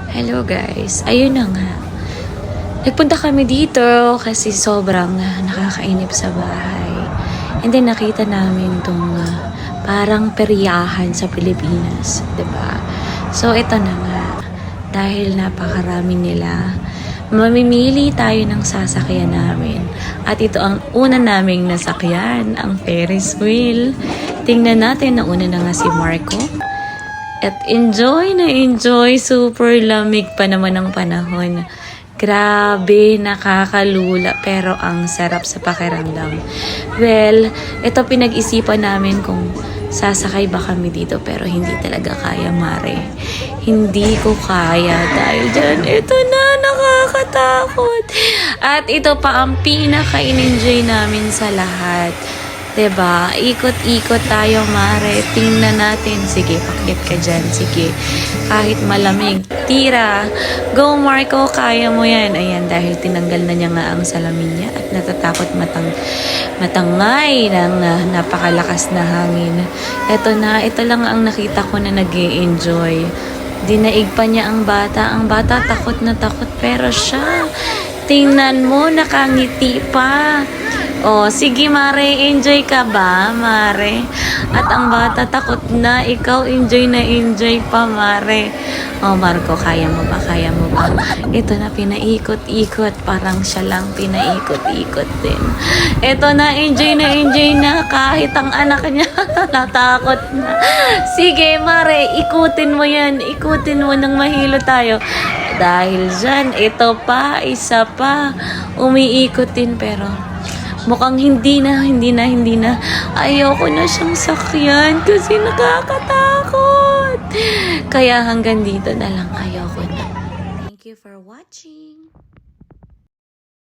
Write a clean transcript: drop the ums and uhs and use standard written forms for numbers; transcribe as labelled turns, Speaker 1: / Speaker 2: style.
Speaker 1: Hello guys, ayun na nga. Nagpunta kami dito kasi sobrang nakakainip sa bahay. And then nakita namin itong parang peryahan sa Pilipinas, 'di ba? So ito na nga, dahil napakarami nila, mamimili tayo ng sasakyan namin. At ito ang una naming nasakyan, ang Ferris wheel. Tingnan natin, nauna na nga si Marco. At enjoy na enjoy, super lamig pa naman ng panahon. Grabe, nakakalula, pero ang sarap sa pakiramdam. Well, ito pinag-isipan namin kung sasakay ba kami dito, pero hindi talaga kaya, Mare. Hindi ko kaya dahil dyan, ito na, nakakatakot. At ito pa ang pinaka-in-enjoy namin sa lahat. Diba? Ikot-ikot tayo, Mare. Tingnan natin. Sige, pakyat ka dyan. Sige. Kahit malamig. Tira. Go, Marco. Kaya mo yan. Ayan, dahil tinanggal na niya nga ang salamin niya at natatakot matangay ng napakalakas na hangin. Ito na. Ito lang ang nakita ko na nag-e-enjoy. Dinaig pa niya ang bata. Ang bata takot na takot. Pero siya, tingnan mo, nakangiti pa. Oh, sige Mare, enjoy ka ba, Mare? At ang bata takot na, ikaw enjoy na enjoy pa, Mare. Oh, Marco, kaya mo ba? Kaya mo ba? Ito na, pinaikot-ikot. Parang siya lang pinaikot-ikot din. Ito na, enjoy na kahit ang anak niya natakot na. Sige, Mare, ikutin mo yan. Ikutin mo nang mahilo tayo. Dahil dyan, ito pa, isa pa. Umiikot din, pero mukhang hindi na. Ayoko na siyang sakyan kasi nakakatakot. Kaya hanggang dito na lang, ayoko na. Thank you for watching.